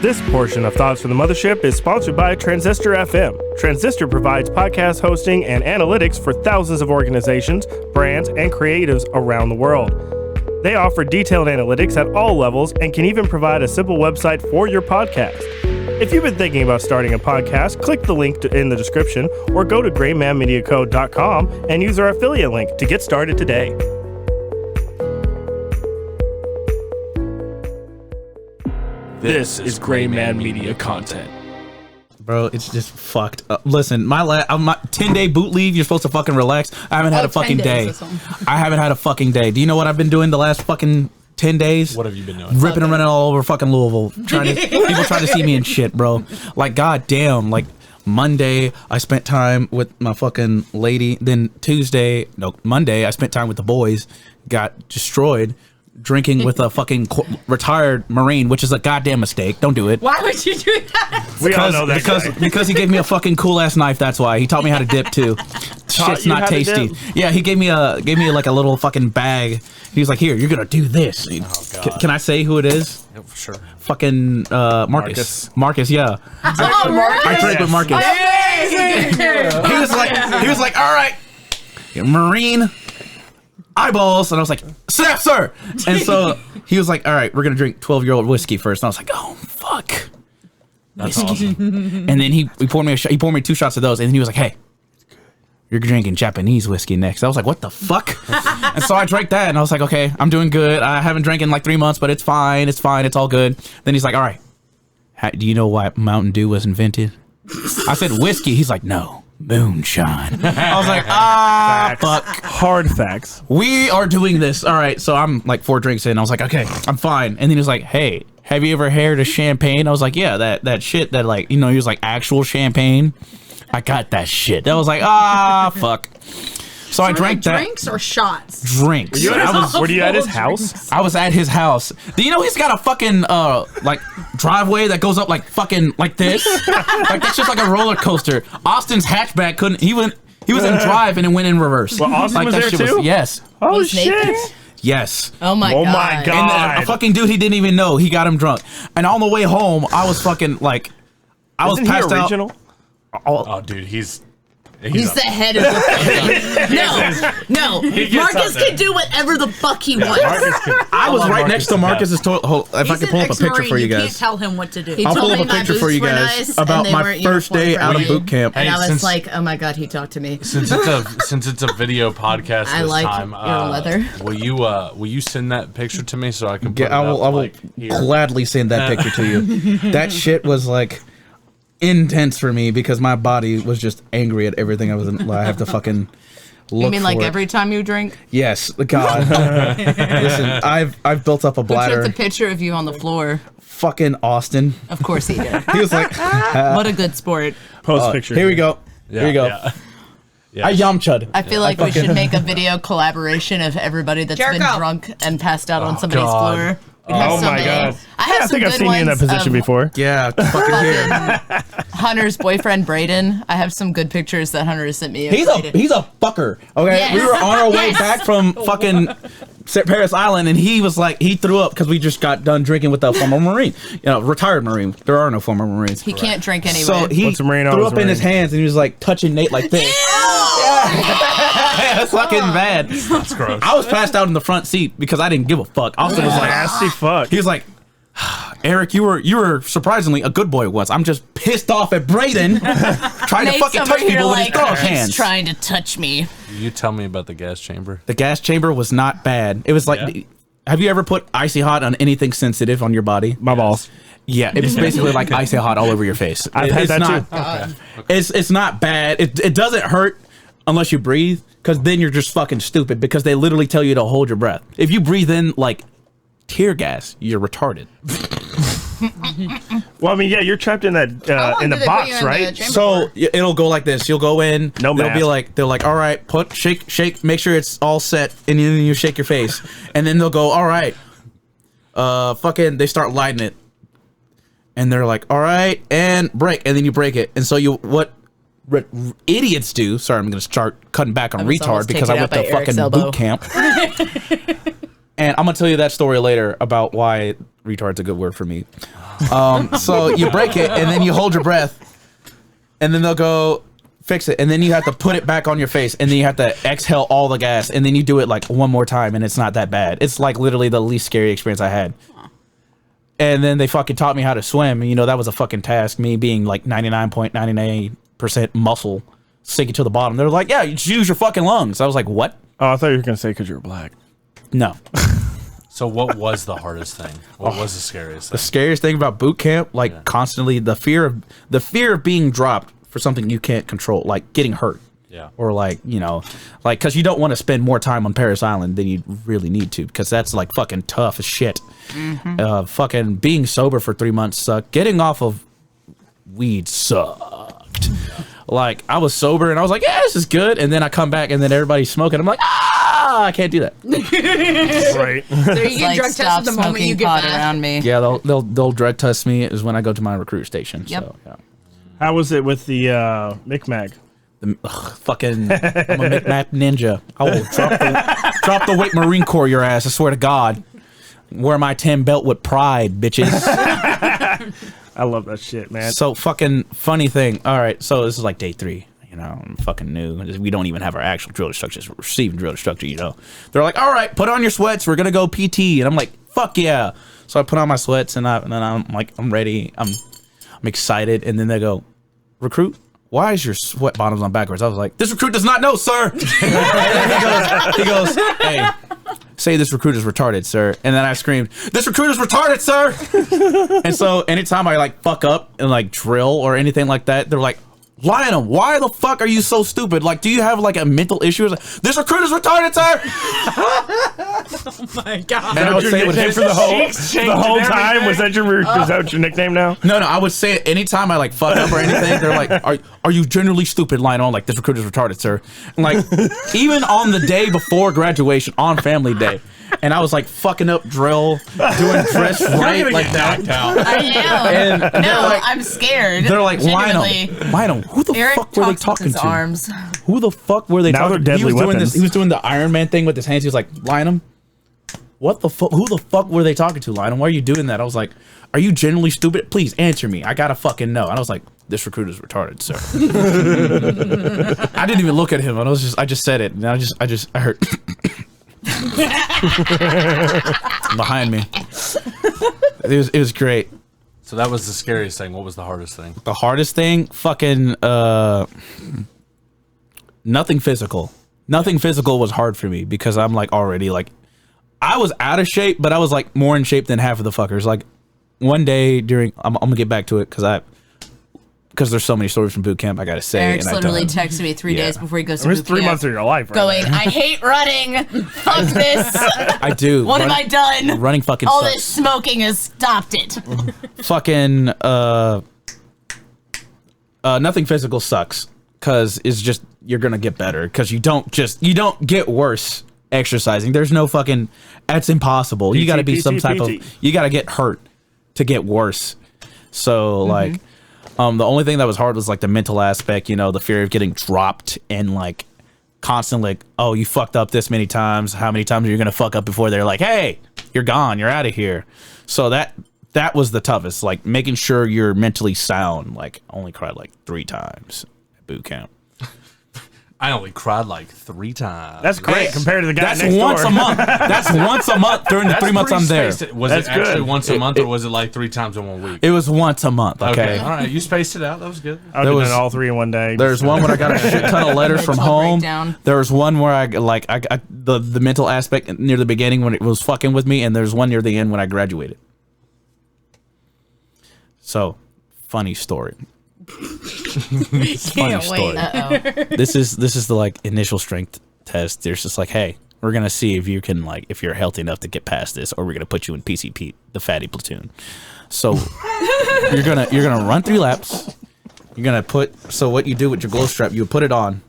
This portion of Thoughts from the Mothership is sponsored by Transistor FM. Transistor provides podcast hosting and analytics for thousands of organizations, brands, and creatives around the world. They offer detailed analytics at all levels and can even provide a simple website for your podcast. If you've been thinking about starting a podcast, click the link in the description or go to GraymanMediaCo.com and use our affiliate link to get started today. This is Grayman Media content. Bro, it's just fucked up. Listen, my 10-day boot leave, you're supposed to fucking relax. I haven't had a fucking day. I haven't had a fucking day. Do you know what I've been doing the last fucking 10 days? What have you been doing? Ripping and running all over fucking Louisville. People trying to see me and shit, bro. Like, goddamn. Like, Monday, I spent time with my fucking lady. Then Monday, I spent time with the boys. Got destroyed. Drinking with a fucking retired Marine, which is a goddamn mistake. Don't do it. Why would you do that? We all know that because he gave me a fucking cool ass knife. That's why he taught me how to dip too. Shit's not tasty. Yeah, he gave me like a little fucking bag. He was like, "Here, you're gonna do this." Oh, can I say who it is? Yeah, for sure. Fucking Marcus, yeah. I drank with Marcus. He was like, "All right, Marine eyeballs," and I was like, "Snap, sir!" And so he was like, "All right, we're gonna drink 12-year-old whiskey first." And I was like, "Oh fuck, that's awesome." And then he poured me a shot. He poured me 2 shots of those, and then he was like, "Hey, you're drinking Japanese whiskey next." I was like, "What the fuck?" And so I drank that, and I was like, "Okay, I'm doing good. I haven't drank in like 3 months, but it's fine. It's fine. It's all good." Then he's like, "All right, do you know why Mountain Dew was invented?" I said, "Whiskey." He's like, "No. Moonshine." I was like, fuck. Hard facts. We are doing this. All right. So I'm like 4 drinks in. I was like, okay, I'm fine. And then he was like, "Hey, have you ever heard of champagne?" I was like, "Yeah, that shit that like, he was like actual champagne. I got that shit." I was like, fuck. So I drank that. Drinks or shots? Drinks. Were you at his house? I was at his house. Do you know he's got a fucking like driveway that goes up like fucking like this? Like that's just like a roller coaster. Austin's hatchback couldn't. He was in drive and it went in reverse. Well, Austin like, was that there too? Yes. Oh Was shit. naked? Yes. Oh my god. And a fucking dude he didn't even know. He got him drunk. And on the way home, I was fucking like, I was passed out. Regional? Oh, dude, he's the head of the fucking... No. Marcus can do whatever the fuck he wants. I was right next to Marcus's toilet. If I could pull up a picture for you guys. You can't tell him what to do. I'll pull up a picture for you guys about my first day out of boot camp. And I was like, oh my god, he talked to me. Since it's a video podcast I this like time, your leather. Will you send that picture to me so I can put it I will up, gladly send that picture to you. That shit was like intense for me because my body was just angry at everything I was in. I have to fucking look. You mean like for it. every time you drink? Yes, God. Listen, I've built up a bladder. Who took the picture of you on the floor? Fucking Austin. Of course he did. He was like, what a good sport. Post picture. Here we go. Here we go. Yeah. I yamchud. I feel like we should make a video collaboration of everybody that's been drunk and passed out on somebody's floor. Oh my god. I think I've seen you in that position before. Yeah, fucking here. Hunter's boyfriend Braden. I have some good pictures that Hunter has sent me. He's a fucker. Okay, Yes. we were on our way back from fucking Paris Island, and he was like, he threw up because we just got done drinking with a former Marine, retired Marine. There are no former Marines. He can't drink anyway. So he What's a Marine threw always up in his Marine? hands, and he was like touching Nate like this. That's fucking bad. That's gross. I was passed out in the front seat because I didn't give a fuck. Austin was like, Nasty fuck. he was like, "Eric, you were surprisingly a good boy once. I'm just pissed off at Braden trying to Nate's fucking over touch here people with like, his dog he's hands." trying to touch me. You tell me about the gas chamber. The gas chamber was not bad. It was like, Yeah. have you ever put icy hot on anything sensitive on your body? My balls. Yeah, it was basically like icy hot all over your face. I've had that not, too. It's not bad. It doesn't hurt unless you breathe, because then you're just fucking stupid, because they literally tell you to hold your breath. If you breathe in like tear gas, you're retarded. Well, I mean, yeah, you're trapped in that in the box, right? So it'll go like this. You'll go in. No they'll mask. be like, all right, shake, make sure it's all set, and then you shake your face, and then they'll go, all right, they start lighting it, and they're like, all right, and break, and then you break it, and so what idiots do. Sorry, I'm gonna start cutting back on retard because I went to fucking boot camp. And I'm gonna tell you that story later about why retard's a good word for me. So you break it and then you hold your breath and then they'll go fix it and then you have to put it back on your face and then you have to exhale all the gas and then you do it like one more time and it's not that bad. It's like literally the least scary experience I had. And then they fucking taught me how to swim. And, you know, that was a fucking task. Me being like 99.99% muscle sinking to the bottom. They're like, yeah, you just use your fucking lungs. I was like, what? Oh, I thought you were going to say because you were black. No. So what was the hardest thing? What was the scariest thing? The scariest thing about boot camp, like constantly the fear of being dropped for something you can't control, like getting hurt. Yeah. Or like, you know, like, because you don't want to spend more time on Paris Island than you really need to, because that's like fucking tough as shit. Mm-hmm. Fucking being sober for 3 months sucked. Getting off of weed sucked. Like, I was sober and I was like, yeah, this is good. And then I come back and then everybody's smoking. I'm like, I can't do that. Right. So you get drug tested the moment you get back. Around me. Yeah, they'll drug test me is when I go to my recruit station. Yep. So, yeah. How was it with the Micmac? Fucking, I'm a Micmac ninja. I will drop the weight Marine Corps your ass. I swear to God. Wear my 10 belt with pride, bitches. I love that shit, man. So fucking funny thing. All right, so this is like day 3. You know, I'm fucking new. We don't even have our actual drill instructors. We're receiving drill instructor. You know, they're like, all right, put on your sweats. We're gonna go PT, and I'm like, fuck yeah. So I put on my sweats, and then I'm like, I'm ready. I'm excited, and then they go, recruit. Why is your sweat bottoms on backwards? I was like, this recruit does not know, sir. he goes, hey, say this recruit is retarded, sir. And then I screamed, this recruit is retarded, sir. And so anytime I like fuck up and like drill or anything like that, they're like, Lionel, why the fuck are you so stupid? Like, do you have like a mental issue? This recruit is retarded, sir. Oh my God. And I would say it with for the whole time. Was that your nickname now? No, I would say it anytime I like fuck up or anything. They're like, are you generally stupid, Lionel? Like, this recruit is retarded, sir. And like, even on the day before graduation, on family day, and I was like fucking up drill, doing dress right, like that. I know. Like, I'm scared. They're like, Genuinely. Lionel, who the Eric fuck were they talks with talking his to? arms. Who the fuck were they Now talking to? they're deadly He was doing weapons. He was doing the Iron Man thing with his hands. He was like, Lionel, what the fuck? Who the fuck were they talking to, Lionel? Why are you doing that? I was like, are you genuinely stupid? Please answer me. I gotta fucking know. And I was like, this recruit is retarded, sir. I didn't even look at him. I just said it. And I heard behind me. It was great. So that was the scariest thing. What was the hardest thing? The hardest thing, fucking nothing physical. Nothing physical was hard for me because I'm like already like I was out of shape, but I was like more in shape than half of the fuckers. Like one day during, I'm gonna get back to it because there's so many stories from boot camp I gotta say. Eric's and literally texted me 3 days before he goes to It was boot 3 camp, months of your life, right? going, I hate running. Fuck this. I do. What have I done? Running fucking All sucks. this smoking has stopped it. Fucking nothing physical sucks because it's just you're gonna get better because you don't get worse exercising. There's no fucking that's impossible. You got to be some type of you got to get hurt to get worse. So like the only thing that was hard was like the mental aspect, you know, the fear of getting dropped and like constantly like, oh, you fucked up this many times. How many times are you gonna fuck up before they're like, hey, you're gone, you're out of here. So that was the toughest, like making sure you're mentally sound. Like I only cried like 3 times at boot camp. I only cried like 3 times. That's great compared to the guy That's next once door. a month. That's once a month during the 3 months I'm there. Was That's it actually good. once a month or was it like 3 times in 1 week? It was once a month. Okay. All right. You spaced it out. That was good. I would have done all 3 in one day. There's one where I got a shit ton of letters from Mental home. breakdown. There was one where I the mental aspect near the beginning when it was fucking with me, and there's one near the end when I graduated. So, funny story. Funny story. This is the like initial strength test. There's just like, hey, we're gonna see if you can like if you're healthy enough to get past this, or we're gonna put you in PCP, the fatty platoon. So you're gonna run 3 laps. You're gonna so what you do with your glow strap, you put it on,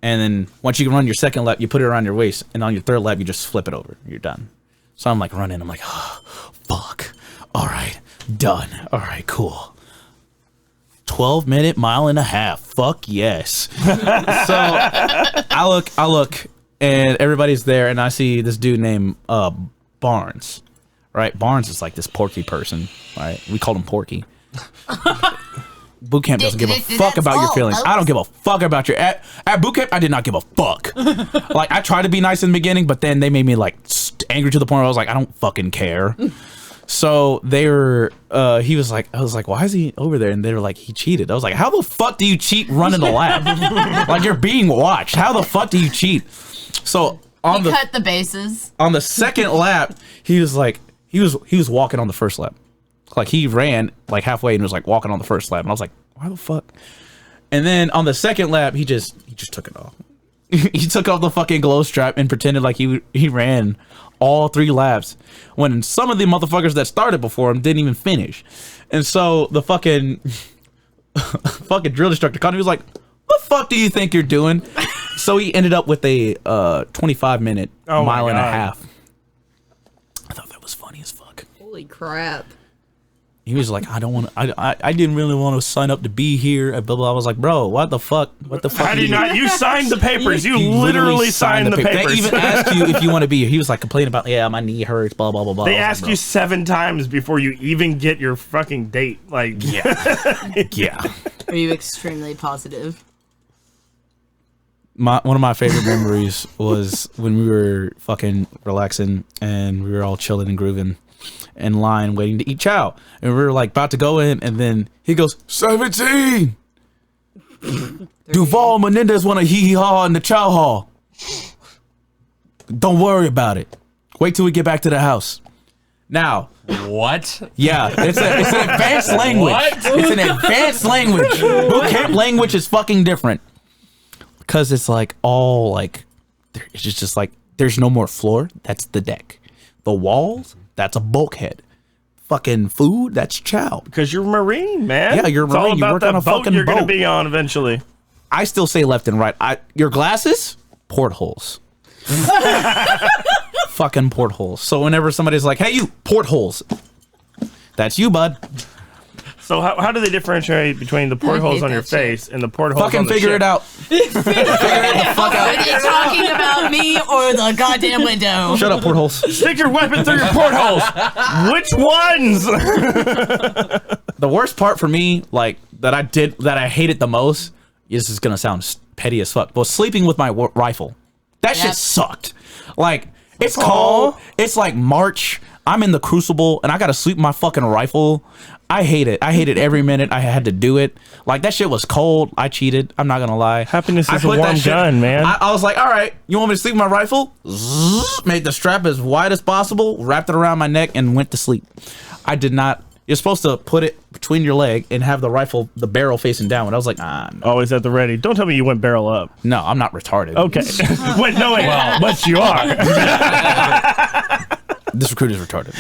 and then once you run your second lap, you put it around your waist, and on your 3rd lap, you just flip it over. You're done. So I'm like running. I'm like, oh, fuck. All right, done. All right, cool. 12-minute mile and a half. Fuck yes. So I look, and everybody's there, and I see this dude named Barnes, right? Barnes is like this Porky person, right? We called him Porky. Boot camp doesn't give a fuck about your feelings. I don't give a fuck about your at boot camp. I did not give a fuck. Like I tried to be nice in the beginning, but then they made me like angry to the point where I was like, I don't fucking care. So they were. He was like, I was like, why is he over there? And they were like, he cheated. I was like, how the fuck do you cheat running the lab? Like you're being watched. How the fuck do you cheat? So on He cut the bases. on the second lap, he was like, he was walking on the first lap. Like he ran like halfway and was like walking on the first lap, and I was like, why the fuck? And then on the second lap, he just took it off. He took off the fucking glow strap and pretended like he ran all 3 laps when some of the motherfuckers that started before him didn't even finish. And so the fucking drill instructor caught him. He was like, what the fuck do you think you're doing? So he ended up with a 25-minute mile and a half. I thought that was funny as fuck. Holy crap. He was like, I didn't really want to sign up to be here. Blah, blah. I was like, bro, what the fuck? What the fuck? How do you not? You signed the papers. You literally signed the papers. They even asked you if you want to be here. He was like complaining about, yeah, my knee hurts, blah, blah, blah, blah. They asked you 7 times before you even get your fucking date. Like, yeah. Are you extremely positive? One of my favorite memories was when we were fucking relaxing and we were all chilling and grooving in line waiting to eat chow, and we were like about to go in, and then he goes 17. Duval Menendez want a hee haw in the chow hall. Don't worry about it. Wait till we get back to the house. Now, What? yeah, it's an advanced language. What? It's an advanced language. Boot camp language is fucking different because it's like all like it's just like there's no more floor. That's the deck. The walls. That's a bulkhead. Fucking food, that's chow. because you're a Marine, man. Yeah, you're a It's all Marine. You about work that on a boat fucking you're gonna boat. be on eventually. I still say left and right. Your glasses, portholes. Fucking portholes. So whenever somebody's like, hey, you, portholes. That's you, bud. So how do they differentiate between the portholes on your that shit. face and the portholes Fucking on the figure ship? it out. Figure it the fuck Are out. they talking about me or the goddamn window? Shut up, portholes. Stick your weapon through your portholes. Which ones? The worst part for me, like, that I hated the most, this is gonna sound petty as fuck, was sleeping with my rifle. That shit sucked. Like, it's cold. It's like March. I'm in the crucible and I gotta sleep with my fucking rifle. I hate it. I hate it every minute. I had to do it. Like, that shit was cold. I cheated. I'm not gonna lie. Happiness I is a put that warm shit- gun, man. I was like, all right, you want me to sleep with my rifle? Zzz, made the strap as wide as possible, wrapped it around my neck, and went to sleep. I did not. You're supposed to put it between your leg and have the rifle, the barrel facing downward. I was like, no. Always at the ready. Don't tell me you went barrel up. No, I'm not retarded. Okay. Wait, no, wait. But you are. This recruiter's retarded.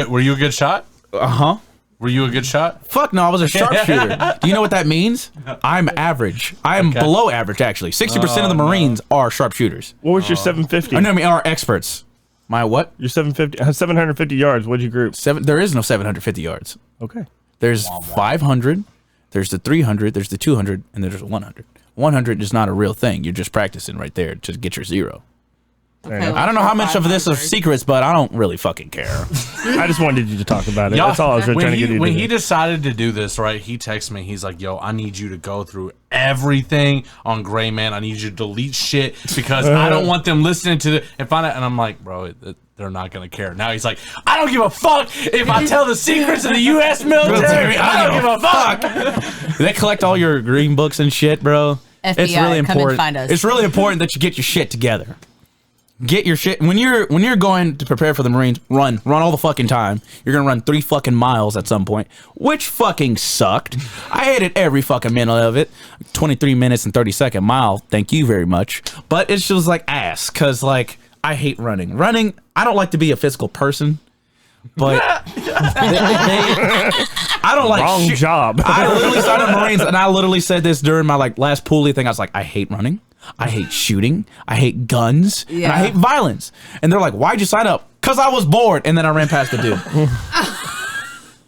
Were you a good shot? Uh-huh. Were you a good shot? Fuck no, I was a sharpshooter. Do you know what that means? I'm average. I am below average, actually. 60% of the Marines are sharpshooters. What was your 750? I mean, are experts. My what? Your 750 yards. What'd you group? There is no 750 yards. Okay. There's 500, there's the 300, there's the 200, and there's the 100. 100 is not a real thing. You're just practicing right there to get your 0. I don't know how much of this are secrets, but I don't really fucking care. I just wanted you to talk about it. Y'all- That's all I was trying to get you to When do. he decided to do this, right, he texted me. He's like, yo, I need you to go through everything on Grayman. I need you to delete shit because I don't want them listening to it and find out. And I'm like, bro, they're not going to care. Now he's like, I don't give a fuck if I tell the secrets of the U.S. military. I don't give a fuck. They collect all your green books and shit, bro. FBI, It's really come and important. find us. It's really important that you get your shit together. Get your shit when you're going to prepare for the Marines. Run all the fucking time. You're gonna run 3 fucking miles at some point, which fucking sucked. I hated every fucking minute of it. 23 minutes and 32nd mile. Thank you very much. But it's just like ass, cause like I hate running. Running. I don't like to be a physical person, but I don't like Wrong job. I literally started Marines, and I literally said this during my like last pulley thing. I was like, I hate running. I hate shooting. I hate guns. And I hate violence. And they're like, why'd you sign up? Because I was bored. And then I ran past the dude.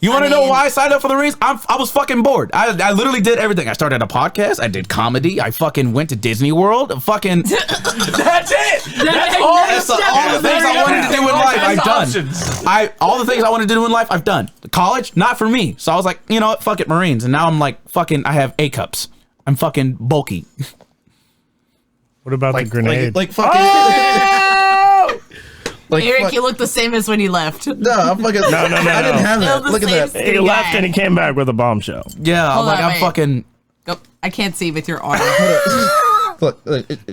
You want to know why I signed up for the Marines? I was fucking bored. I literally did everything. I started a podcast. I did comedy. I fucking went to Disney World. Fucking. That's it. That's all the things I wanted to do in life. I've done. All the things I wanted to do in life. I've done. College, not for me. So I was like, you know what? Fuck it, Marines. And now I'm like, fucking. I have A cups. I'm fucking bulky. What about the grenade? Like fucking. Oh! Like, Eric, you look the same as when you left. No, I'm fucking. No. I didn't have that. Still Look the at same that. He left and he came back with a bombshell. Yeah, Hold like on, I'm wait. fucking. Go. I can't see with your arm. Look, the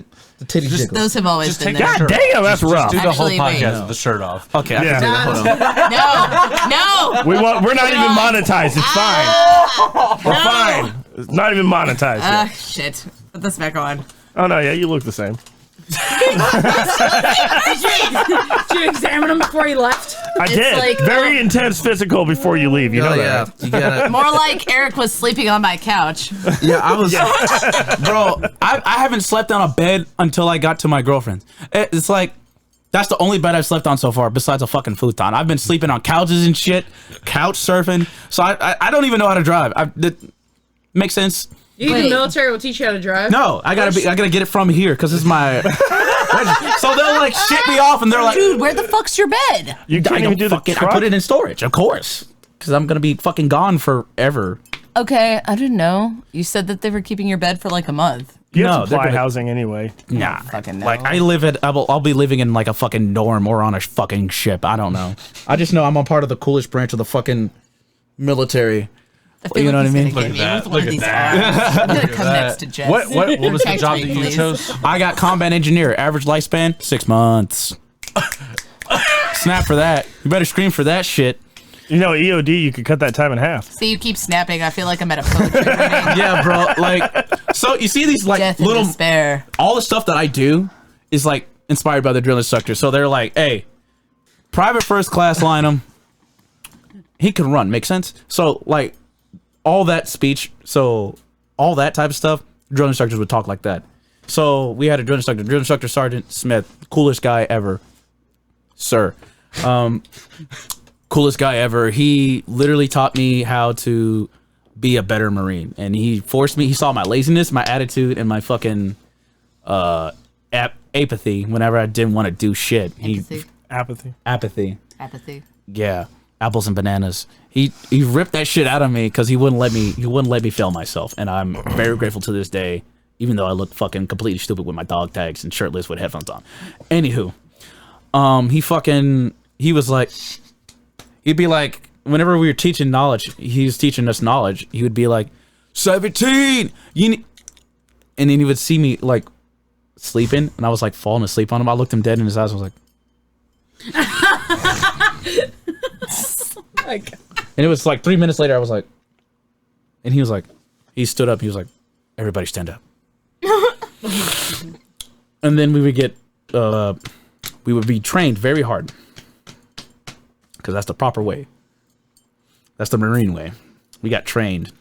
titty jiggles. Those have always Just been take there. God damn, that's rough. Do the whole Actually, wait. podcast with the shirt off. Okay, I Yeah. can do that. Hold on. No. We're not even monetized. It's fine. We're fine. It's not even monetized yet. Shit. Put this back on. Oh no, yeah, you look the same. Did you examine him before you left? I did. like, Very intense physical before you leave. You know that. Right? You gotta. More like Eric was sleeping on my couch. Yeah, I was. Bro, I haven't slept on a bed until I got to my girlfriend's. It's like. That's the only bed I've slept on so far, besides a fucking futon. I've been sleeping on couches and shit, couch surfing. So I don't even know how to drive. Makes sense. You think the military will teach you how to drive? No, I gotta get it from here because it's my. So they'll like ship me off and they're like, Dude, where the fuck's your bed? You can't even do the I truck? put it in storage, of course, because I'm gonna be fucking gone forever. Okay, I didn't know. You said that they were keeping your bed for like a month. You have No, they're supply gonna- housing anyway. Nah, fucking know. like I'll be living in like a fucking dorm or on a fucking ship. I don't know. I just know I'm a part of the coolest branch of the fucking military. I feel You know like what I he's mean? gonna get me with one Look of at these that. arms. I'm gonna come next to Jess. What was the Protect job me, that you please. chose? I got combat engineer. Average lifespan 6 months. Snap for that. You better scream for that shit. You know, EOD, you could cut that time in half. See, you keep snapping. I feel like I'm at a poetry reading. Yeah, bro. Like, so you see these like Death and little despair. all the stuff that I do is like inspired by the drill instructor. So they're like, hey, private first class line him. He can run. Make sense? So like all that speech, so all that type of stuff, drill instructors would talk like that. So we had a drill instructor Sergeant Smith, coolest guy ever, sir. Coolest guy ever. He literally taught me how to be a better Marine, and he forced me. He saw my laziness, my attitude, and my fucking apathy whenever I didn't want to do shit. Apathy. Apathy. Yeah, apples and bananas. He ripped that shit out of me because he wouldn't let me fail myself, and I'm very grateful to this day. Even though I look fucking completely stupid with my dog tags and shirtless with headphones on. Anywho, he was like, he'd be like, whenever we were teaching knowledge, he was teaching us knowledge. He would be like, 17. And then he would see me like sleeping, and I was like falling asleep on him. I looked him dead in his eyes. And I was like, and it was like 3 minutes later. I was like, and he was like, he stood up. He was like, everybody stand up. And then we would get, we would be trained very hard. Because that's the proper way. That's the Marine way. We got trained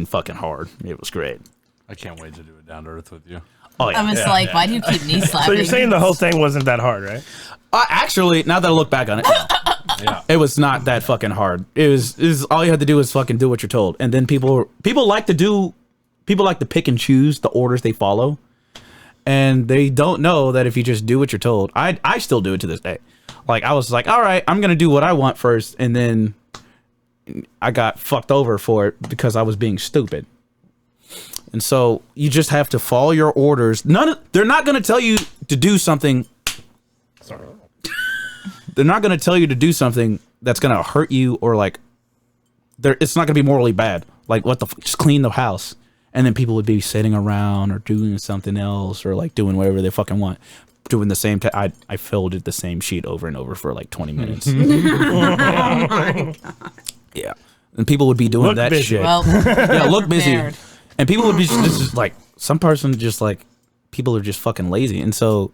fucking hard. It was great. I can't wait to do it down to earth with you. Oh, yeah. I was like, why do you keep knee slapping? So you're saying the whole thing wasn't that hard, right? Actually, now that I look back on it, Yeah. it was not that fucking hard. It was all you had to do was fucking do what you're told. And then people like to pick and choose the orders they follow. And they don't know that if you just do what you're told. I still do it to this day. Like, I was like, all right, I'm going to do what I want first. And then I got fucked over for it because I was being stupid. And so you just have to follow your orders. They're not going to tell you to do something. They're not going to tell you to do something that's going to hurt you or like, it's not going to be morally bad. Like, what the just clean the house. And then people would be sitting around or doing something else or like doing whatever they fucking want. Doing the same I filled it the same sheet over and over for like 20 minutes. Yeah. And people would be doing that busy. shit. Well, Yeah, look busy. prepared. And people would be just like, some person just like, people are just fucking lazy. And so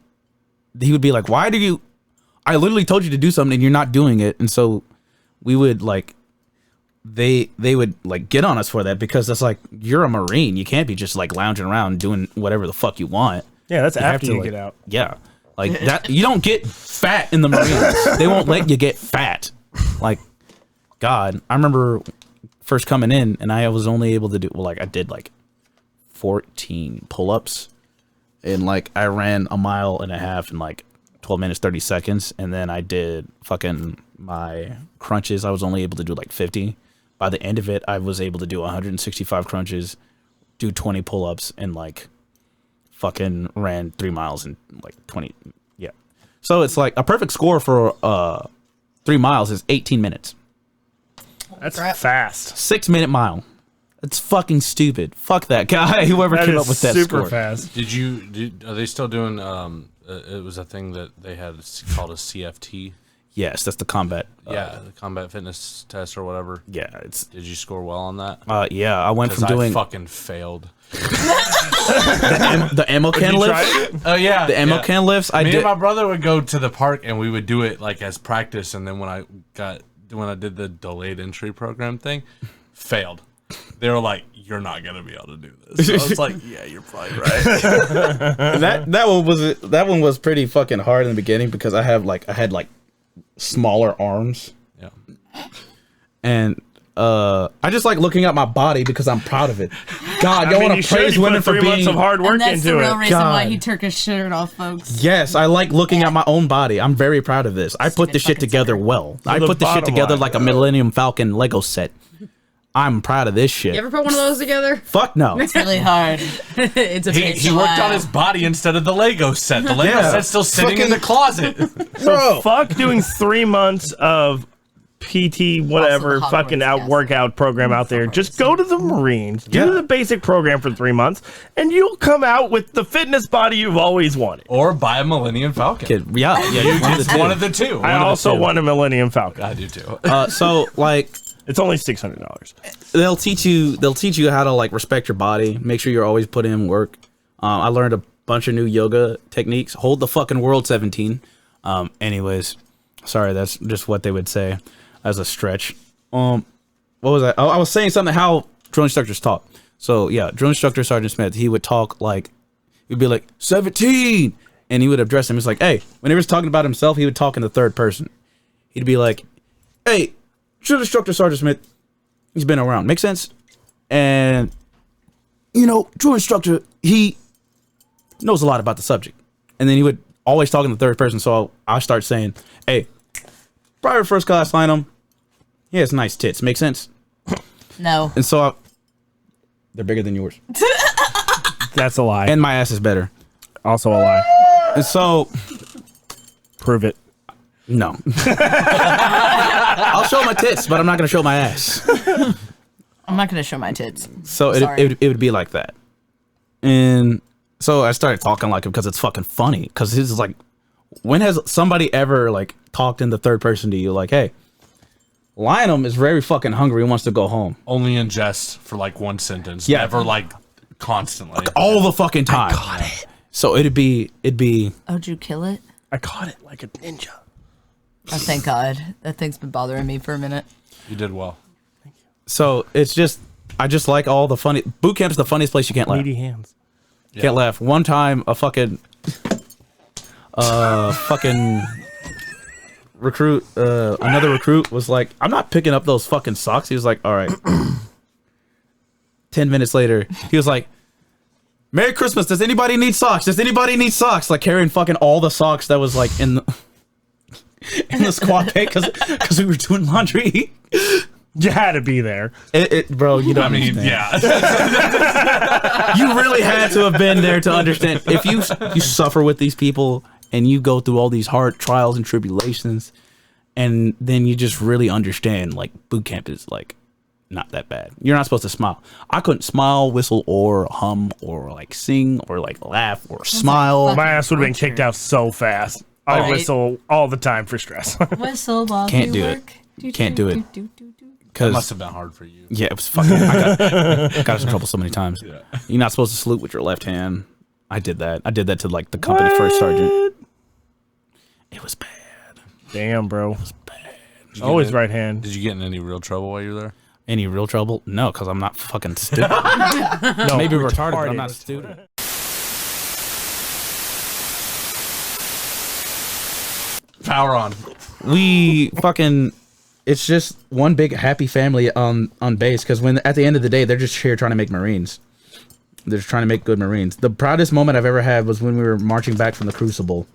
he would be like, I literally told you to do something and you're not doing it. And so we would like, they would like get on us for that because it's like, you're a Marine. You can't be just like lounging around doing whatever the fuck you want. Yeah, that's have after to, you like- get out. Yeah. Like that, you don't get fat in the Marines. They won't let you get fat. Like, God, I remember first coming in and I was only able to do, well, like I did like 14 pull-ups and like I ran a mile and a half in like 12 minutes, 30 seconds. And then I did fucking my crunches. I was only able to do like 50. By the end of it, I was able to do 165 crunches, do 20 pull-ups, and like fucking ran 3 miles in like 20. Yeah. So it's like a perfect score for 3 miles is 18 minutes. That's fast. 6 minute mile. It's fucking stupid. Fuck that guy. Whoever came up with that super score. fast. Are they still doing? It was a thing that they had called a CFT. Yes, that's the combat. Yeah, the combat fitness test or whatever. Yeah, it's. Did you score well on that? Yeah, I went from doing I fucking failed. the ammo can lift. Oh yeah, The ammo can lifts. I Me did. and my brother would go to the park and we would do it like as practice. And then when I did the delayed entry program thing, failed. They were like, "You're not gonna be able to do this." So I was like, "Yeah, you're probably right." that one was pretty fucking hard in the beginning because I had like smaller arms. Yeah. And I just like looking at my body because I'm proud of it. God, y'all want to praise women for 3 being months of hard work And that's the into real it. reason why God. he took his shirt off, folks. Yes, I like looking at my own body. I'm very proud of this. I put this shit fucking together sucker. well. I the put this shit bottom together line, like a Millennium Falcon Lego set. I'm proud of this shit. You ever put one of those together? Fuck no. It's really hard. It's a He worked on his body instead of the Lego set. The Lego Yeah. set's still sitting in the closet. Bro. Fuck doing 3 months of PT, whatever, Also the fucking Hogwarts out castle. workout program out there. Just go to the Marines, do Yeah. the basic program for 3 months, and you'll come out with the fitness body you've always wanted. Or buy a Millennium Falcon. Kid, yeah, It's one of the two. I also want a Millennium Falcon. I do too. so like It's only $600. they'll teach you how to like respect your body, make sure you're always putting in work. I learned a bunch of new yoga techniques. Hold the fucking world, 17. Anyways, sorry, that's just what they would say as a stretch. What was I? Oh, I was saying something how drill instructors talk. So yeah, drill instructor Sergeant Smith, he would talk like, he'd be like 17, and he would address him. It's like, hey, when he was talking about himself, he would talk in the third person. He'd be like, hey, drill instructor Sergeant Smith, he's been around. Make sense? And you know, drill instructor, he knows a lot about the subject. And then he would always talk in the third person. So I start saying, hey, private first class Lionel, he has nice tits. Make sense? No. And so they're bigger than yours. That's a lie. And my ass is better. Also a lie. And so, Prove it. no. I'll show my tits, but I'm not going to show my ass. I'm not going to show my tits. So Sorry. it would be like that. And so I started talking like him because it's fucking funny. Because it's like, when has somebody ever like talked in the third person to you like, hey, Lionel is very fucking hungry and wants to go home. Only in jest for like one sentence. Yeah. Never like constantly. All the fucking time. So it'd be Oh, did you kill it? I caught it like a ninja. Oh, thank God. That thing's been bothering me for a minute. You did well. so it's just I just like all the funny boot camp's the funniest place you can't laugh. Meaty hands. Can't laugh. One time a fucking recruit another recruit was like, I'm not picking up those fucking socks. He was like, all right. 10 minutes later, he was like, Merry Christmas. Does anybody need socks? Does anybody need socks? Like carrying fucking all the socks that was like in the squad pit because we were doing laundry. You had to be there. Bro, you don't understand. Yeah. You really had to have been there to understand. If you suffer with these people and you go through all these hard trials and tribulations, and then you just really understand, like, boot camp is like not that bad. You're not supposed to smile. I couldn't smile, whistle, or hum, or like sing, or like laugh, or smile. My ass would have been kicked out so fast. I Right. whistle all the time for stress. Whistle while Can't you do it. work. Can't do it. That Because must have been hard for you. yeah, it was fucking. I got us in trouble so many times. Yeah. You're not supposed to salute with your left hand. I did that. I did that to like the company first sergeant. It was bad. Damn, bro. Did you Always get in- right hand. Did you get in any real trouble while you were there? Any real trouble? No, because I'm not fucking stupid. No, Maybe retarded, but I'm not stupid. Power on. We fucking it's just one big happy family on base, because when at the end of the day they're just here trying to make Marines. They're just trying to make good Marines. The proudest moment I've ever had was when we were marching back from the Crucible,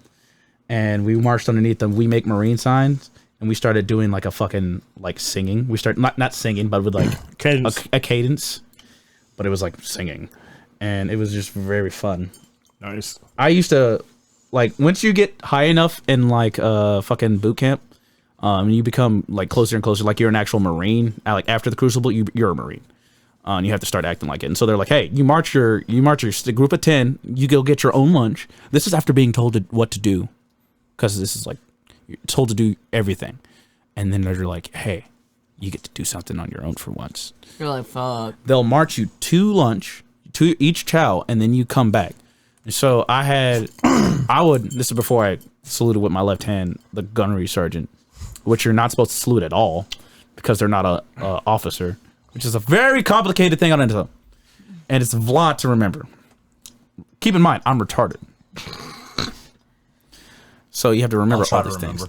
and we marched underneath the "We Make Marine" signs, and we started doing like a fucking like singing. We started not singing, but with like Cadence. a cadence, but it was like singing, and it was just very fun. Nice. I used to like, once you get high enough in like fucking boot camp, you become like closer and closer, like you're an actual Marine. Like after the Crucible, you're a Marine. And you have to start acting like it. And so they're like, hey, you march your group of 10, you go get your own lunch. This is after being told what to do, because this is like, you're told to do everything. And then they're like, hey, you get to do something on your own for once. You're like, fuck. They'll march you to lunch, to each chow, and then you come back. And so this is before I saluted with my left hand, the gunnery sergeant, which you're not supposed to salute at all because they're not a officer. Which is a very complicated thing on it, and it's a lot to remember. Keep in mind, I'm retarded, so you have to remember all these things.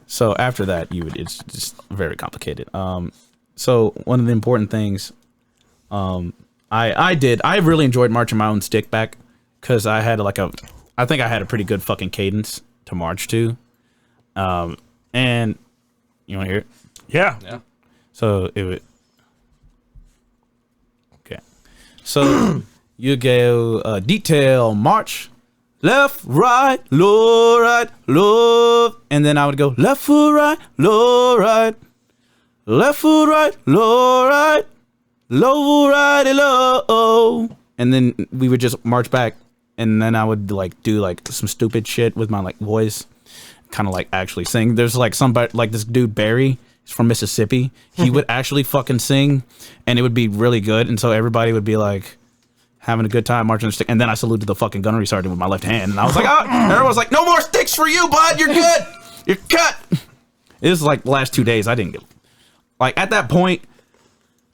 So after that, it's just very complicated. So one of the important things, I really enjoyed marching my own stick back, because I think I had a pretty good fucking cadence to march to, and you want to hear it? Yeah. So it would. Okay. So you go detail march, left, right, low, right, low, and then I would go left foot right, low, right, left foot right, low, right, low, right, low, and then we would just march back, and then I would like do like some stupid shit with my like voice, kind of like actually sing. There's like somebody like this dude Barry. From Mississippi, he would actually fucking sing, and it would be really good, and so everybody would be like having a good time marching the stick, and then I saluted the fucking gunnery sergeant with my left hand, and I was like, everyone was like, no more sticks for you, bud, you're good, you're cut. It was like the last 2 days I didn't give, like at that point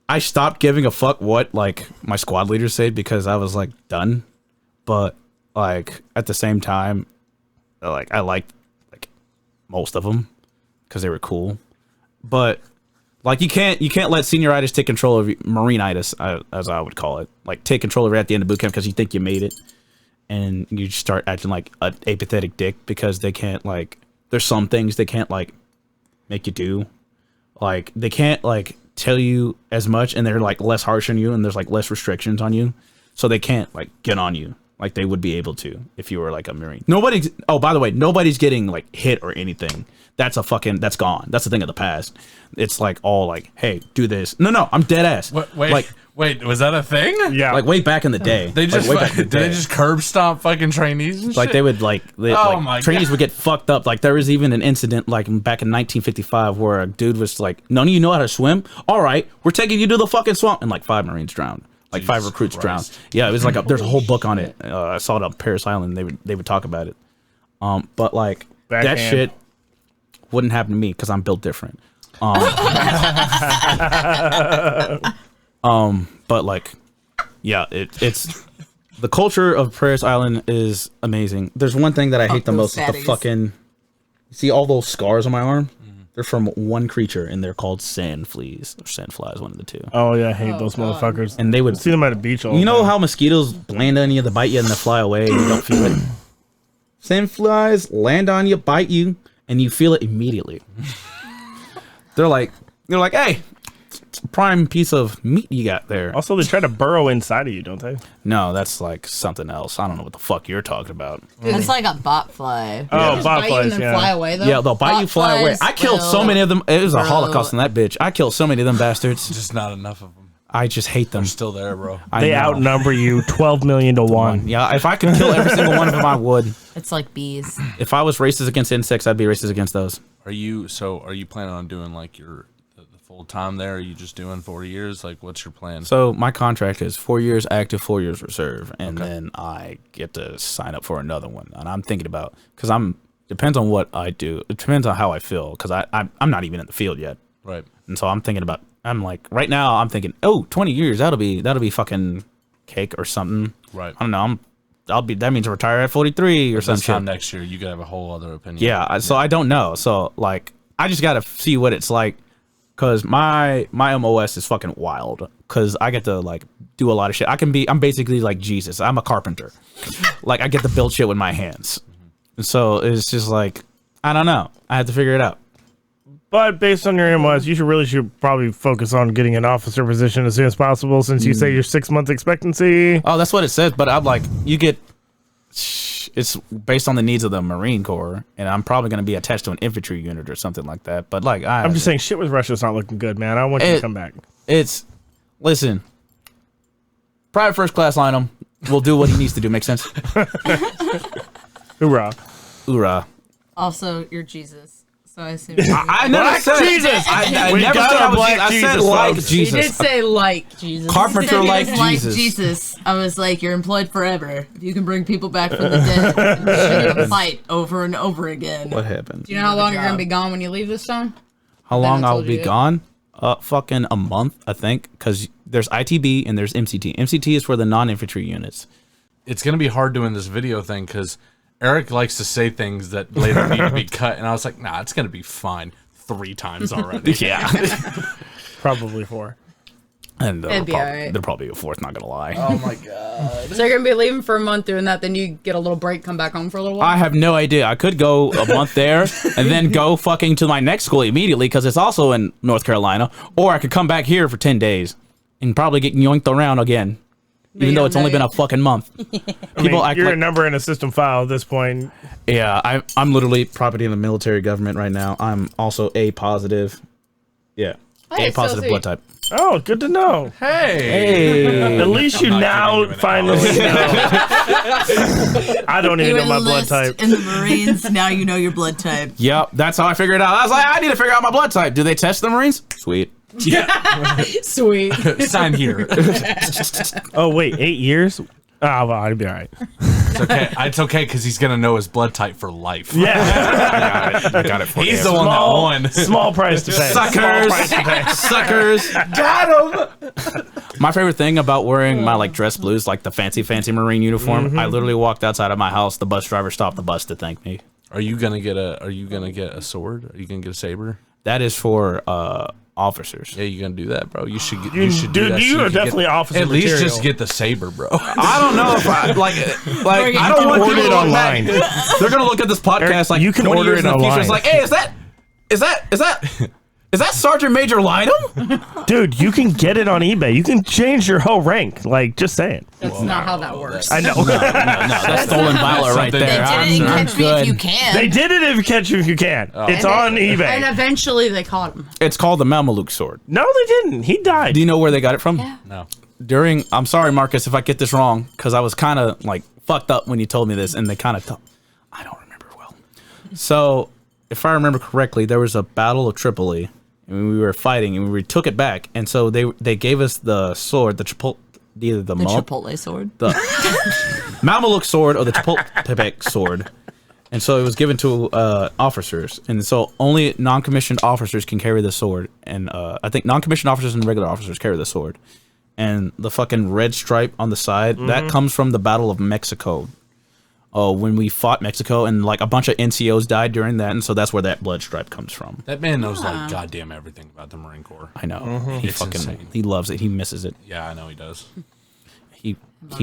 I stopped giving a fuck what like my squad leaders said, because I was like done, but like at the same time, like I liked like most of them because they were cool. But like you can't let senioritis take control of Marine-itis, as I would call it. Like take control of it at the end of boot camp because you think you made it, and you start acting like an apathetic dick because they can't like. There's some things they can't like make you do, like they can't like tell you as much, and they're like less harsh on you, and there's like less restrictions on you, so they can't like get on you like they would be able to if you were like a Marine. Oh, by the way, nobody's getting like hit or anything. That's gone. That's a thing of the past. It's like all like, hey, do this. No, I'm dead ass. Wait, was that a thing? Yeah. Like way back in the day. They just did they just curb stomp fucking trainees and like shit? they would like my trainees God. would get fucked up. Like there was even an incident like back in 1955 where a dude was like, none of you know how to swim? All right, we're taking you to the fucking swamp, and like 5 Marines drowned. Like Jesus 5 recruits Christ. drowned. Yeah, it was like there's a whole book on it. I saw it on Paris Island. They would talk about it. But like Backhand. that shit wouldn't happen to me because I'm built different. But like, yeah, it's the culture of Paris Island is amazing. There's one thing that I hate the most: is the fucking. See all those scars on my arm? They're from one creature, and they're called sand fleas or sand flies, one of the two. Oh yeah, I hate those motherfuckers. And they would see them at the beach all You know day. how mosquitoes land on you, they bite you, and they fly away, and you don't feel it. Sand flies land on you, bite you, and you feel it immediately. They're like, hey, it's a prime piece of meat you got there. Also, they try to burrow inside of you, don't they? No, that's like something else. I don't know what the fuck you're talking about. It's like a bot fly. Oh, Just bot bite you flies, and then yeah. fly away though. Yeah, they'll bite you, fly away. I killed so many of them. It was a Bro. holocaust in that bitch. I killed so many of them bastards. Just not enough of them. I just hate them. They're still there, bro. I They know. outnumber you 12 million to 1. Yeah, if I could kill every single one of them, I would. It's like bees. If I was racist against insects, I'd be racist against those. Are you planning on doing like the full time there? Are you just doing 4 years? Like, what's your plan? So my contract is 4 years active, 4 years reserve, and then I get to sign up for another one. And I'm thinking about, because depends on what I do. It depends on how I feel, because I'm not even in the field yet. Right. And so I'm thinking about, I'm like, right now I'm thinking, 20 years, that'll be fucking cake or something. Right. I don't know. That means I retire at 43 or This something. time next year, you could have a whole other opinion. Yeah, so I don't know. So like I just gotta see what it's like, cause my MOS is fucking wild. Cause I get to like do a lot of shit. I'm basically like Jesus. I'm a carpenter. Like I get to build shit with my hands. So it's just like I don't know. I have to figure it out. But based on your MOS, you should probably focus on getting an officer position as soon as possible, since you say you're 6 months expectancy. Oh, that's what it says. But I'm like, it's based on the needs of the Marine Corps, and I'm probably going to be attached to an infantry unit or something like that. But like, I'm just saying, shit with Russia's not looking good, man. I want you to come back. Listen, private first class line him. We'll do what he needs to do. Make sense? Hoorah! Hoorah! Also, you're Jesus. So I assume. I never said Jesus. I We never got said a I was. black I said Jesus, like folks. He Jesus. did say like Jesus. Carpenter like Jesus. Jesus. I was like, you're employed forever. If you can bring people back from the dead, you're gonna fight over and over again. What happened? Do you know how long you're gonna be gone when you leave this time? How long I I'll told be you. gone? Fucking a month, I think, because there's ITB and there's MCT. MCT is for the non-infantry units. It's gonna be hard doing this video thing because Eric likes to say things that later need to be cut, and I was like, nah, it's gonna be fine. 3 times already. Yeah. Probably 4. And It'd be alright. there'll probably be a 4th, not gonna lie. Oh my god. So you're gonna be leaving for a month doing that, then you get a little break, come back home for a little while? I have no idea. I could go a month there and then go fucking to my next school immediately because it's also in North Carolina. Or I could come back here for 10 days and probably get yoinked around again. Even though it's only been a fucking month. People act you're like a number in a system file at this point. yeah, I'm literally property in the military government right now. I'm also A positive. Yeah. Hey, A positive so blood type. Oh, good to know. Hey. At least you I'm not now kidding you, finally know. I don't even You know my blood type. in the Marines. Now you know your blood type. Yep, that's how I figured it out. I was like, I need to figure out my blood type. Do they test the Marines? Sweet. Sweet. Sign here. Oh, wait, 8 years? Oh, well, I'd be all right. It's okay. It's okay because he's gonna know his blood type for life. Yeah. I got it for He's you. the one that won. Small price to pay. Suckers. Got him. My favorite thing about wearing my like dress blues, like the fancy Marine uniform, I literally walked outside of my house. The bus driver stopped the bus to thank me. Are you gonna get a sword? Are you gonna get a saber? That is for officers. Yeah, you gonna do that, bro. You should do that. Dude, you so are can get- definitely officer At least material. just get the saber, bro. I don't know if I like I don't want order people it to look online. back. They're gonna look at this podcast Eric, like you can 20 order years it in the future. online. It's like, hey, is that Sergeant Major Lydom? Dude, you can get it on eBay. You can change your whole rank. Like, just saying. That's not how that works. I know. No, that's stolen valor right something- there. They didn't I'm catch me if good. you can. They did it if you catch you if you can. It's on And eBay. eventually they caught him. It's called the Mameluke sword. No, they didn't. He died. Do you know where they got it from? No. I'm sorry, Marcus, if I get this wrong, because I was kind of like fucked up when you told me this, and they kind of I don't remember well. So, if I remember correctly, there was a Battle of Tripoli, and we were fighting, and we took it back, and so they gave us the sword, the Chipotle sword. the Mameluke sword or the Chapultepec sword. And so it was given to officers, and so only non-commissioned officers can carry the sword. And I think non-commissioned officers and regular officers carry the sword. And the fucking red stripe on the side, that comes from the Battle of Mexico. When we fought Mexico, and like a bunch of NCOs died during that, and so that's where that blood stripe comes from. That man knows like goddamn everything about the Marine Corps. I know. He It's fucking insane. he loves it. He misses it. Yeah, I know he does. He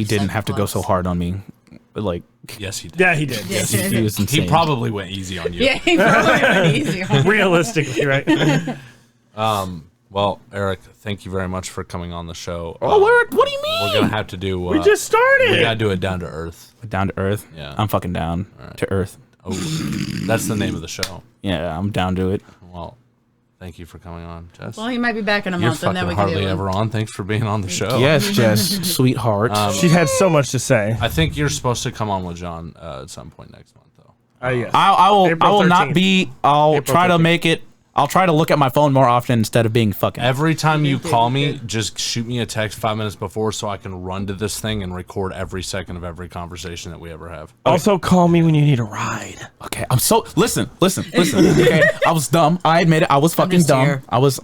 didn't have to go so hard on me. But like Yes, he did. Yeah, he did. he was insane. He probably went easy on you. Yeah, he probably went easy. Realistically, right? Well, Eric, thank you very much for coming on the show. Oh, what do you mean? We're gonna have to do. We just started. We gotta do it down to earth. Down to earth. Yeah. I'm fucking down to earth. Oh, that's the name of the show. Yeah, I'm down to it. Well, thank you for coming on, Jess. Well, he might be back in a You're month, and then fucking we can do hardly it. ever on. Thanks for being on the show. Yes, Jess, sweetheart. She had so much to say. I think you're supposed to come on with John at some point next month, though. Yes. I will April not 13th. be. I'll April try to 13th. make it. I'll try to look at my phone more often instead of being fucking. Every time you call me, just shoot me a text 5 minutes before so I can run to this thing and record every second of every conversation that we ever have. Also, call me when you need a ride. Okay, I'm so listen. Okay, I was dumb. I admit it. I was fucking missed dumb. you. I was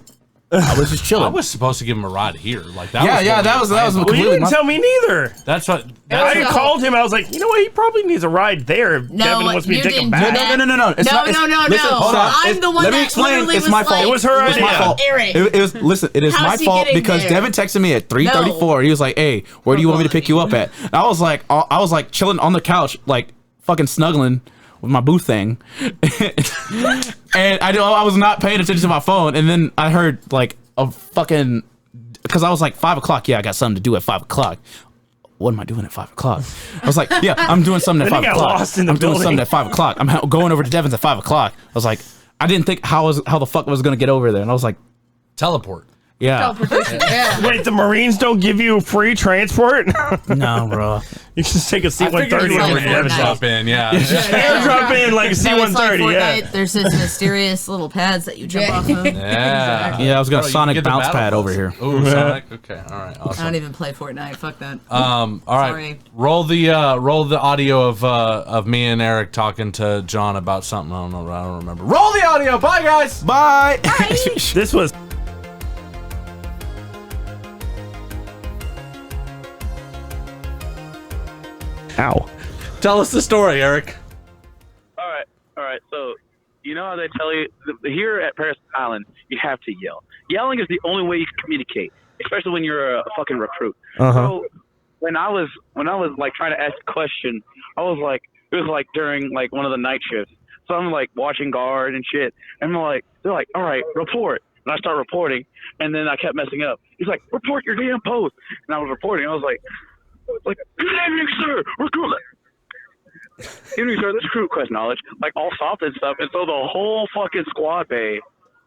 I was just chilling. I was supposed to give him a ride here. Like that. That was Well, you completely didn't my tell me neither. That's what. I called him. I was like, you know what? He probably needs a ride there. If No, Devin wants me you to take him didn't do back. that. No. It's not, it's, No. listen, Hold stop. on. I'm the one Let me that explain. literally It's was my fault. like, It was her It's my idea. fault. Eric. It was listen. It is How's my he fault getting because there? Devin texted me at 3:34. He was like, "Hey, where do you want me to pick you up at?" And I was like chilling on the couch, like fucking snuggling with my boo thing, and I was not paying attention to my phone, and then I heard like a fucking because I was like 5 o'clock. Yeah, I got something to do at 5 o'clock. What am I doing at 5 o'clock? I was like, yeah, I'm doing something at Then 5 he got o'clock. lost in the I'm doing building. something at 5 o'clock. I'm going over to Devin's at 5 o'clock. I was like, I didn't think how the fuck I was gonna get over there, and I was like, teleport. yeah, Yeah. Wait, the Marines don't give you free transport? no, bro. You just take a I figured C-130 you over would to Devin's house. drop in. Yeah. Airdrop in like a No, it's like C-130, yeah. Fortnite. There's this mysterious little pads that you jump Yeah. off of. Yeah. Yeah, I was gonna Bro, you Sonic get the bounce battle pad bus. over here. Ooh, Sonic. Okay. All right. I Awesome. don't even play Fortnite. Fuck that. All right. Sorry. Roll the audio of me and Eric talking to John about something. I don't remember. Roll the audio. Bye, guys. Bye. This was... Ow. Tell us the story, Eric. All right. So, you know how they tell you here at Paris Island, you have to yell. Yelling is the only way you can communicate, especially when you're a fucking recruit. So, when I was like trying to ask a question, I was like, it was like during like one of the night shifts. So I'm like watching guard and shit, and they're like, all right, report. And I start reporting, and then I kept messing up. He's like, report your damn post. And I was reporting. I was like, good evening, sir. Recruit. Good evening, sir. This recruit request knowledge, like all soft and stuff. And so the whole fucking squad bay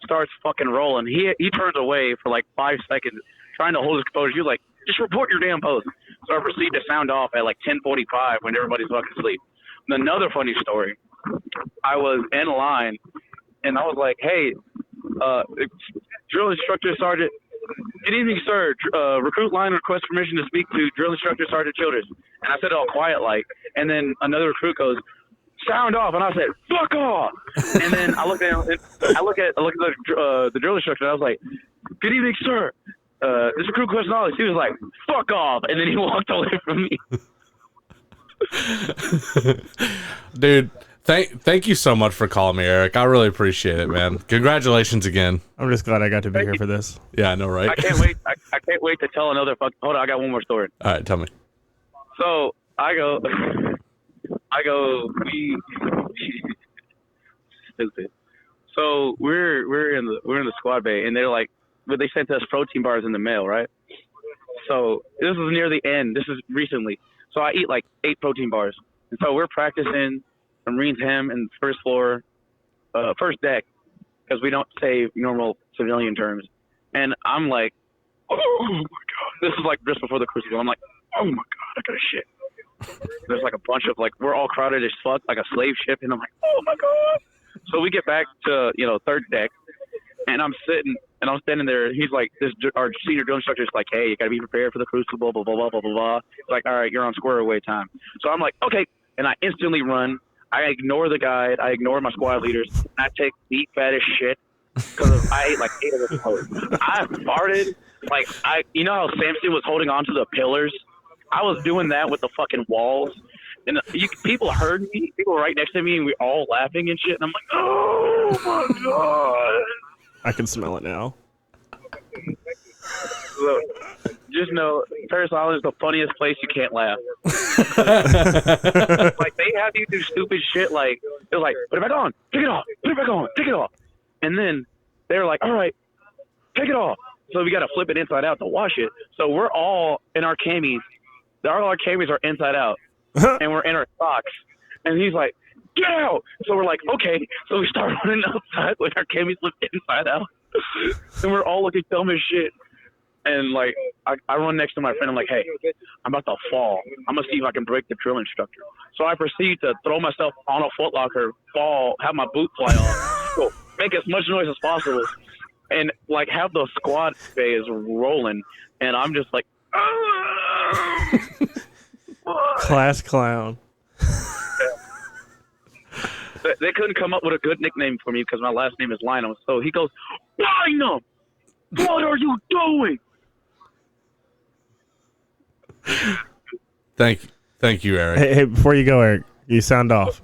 starts fucking rolling. He turns away for like 5 seconds, trying to hold his composure. He was like, just report your damn post. So I proceed to sound off at like 10:45 when everybody's fucking asleep. And another funny story. I was in line, and I was like, hey, drill instructor Sergeant. Good evening, sir. Recruit line requests permission to speak to drill instructor Sergeant Childers. And I said it all quiet like, and then another recruit goes, sound off, and I said, fuck off. And then I looked at the drill instructor, and I was like, good evening, sir. This recruit requests knowledge. He was like, fuck off, and then he walked away from me. Dude, thank you so much for calling me, Eric. I really appreciate it, man. Congratulations again. I'm just glad I got to be here for this. Yeah, I know, right? I can't wait. I can't wait to tell another fuck. Hold on, I got one more story. All right, tell me. So I go, stupid. So we're in the squad bay, and they're like, but they sent us protein bars in the mail, right? So this is near the end. This is recently. So I eat like 8 protein bars, and so we're practicing the Marines hem and first floor, first deck, because we don't say normal civilian terms. And I'm like, oh my god, this is like just before the crucible. I'm like, oh my god, I gotta shit. There's like a bunch of like, we're all crowded as fuck, like a slave ship, and I'm like, oh my god. So we get back to third deck, and I'm standing there. And he's like, our senior drill instructor is like, hey, you gotta be prepared for the crucible, blah blah blah blah blah blah. It's like, all right, you're on square away time. So I'm like, okay, and I instantly run. I ignore the guide. I ignore my squad leaders. And I take deep fat as shit because I ate like 8 of those. I farted like you know how Samson was holding on to the pillars. I was doing that with the fucking walls, and people heard me. People were right next to me, and we were all laughing and shit. And I'm like, oh my god! I can smell it now. Look, just know, Paris Island is the funniest place you can't laugh. Like, they have you do stupid shit like, they're like, put it back on, take it off, put it back on, take it off. And then they're like, all right, take it off. So we got to flip it inside out to wash it. So we're all in our camis. All our camis are inside out, and we're in our socks. And he's like, get out. So we're like, okay. So we start running outside with our camis flipped inside out. And we're all looking dumb as shit. And like, I run next to my friend. I'm like, hey, I'm about to fall. I'm gonna see if I can break the drill instructor. So I proceed to throw myself on a footlocker, fall, have my boot fly off, so make as much noise as possible, and like have the squad bay is rolling, and I'm just like, Class clown. They couldn't come up with a good nickname for me because my last name is Lionel. So he goes, Lionel. What are you doing? Thank you, Eric. Hey, before you go, Eric, you sound off.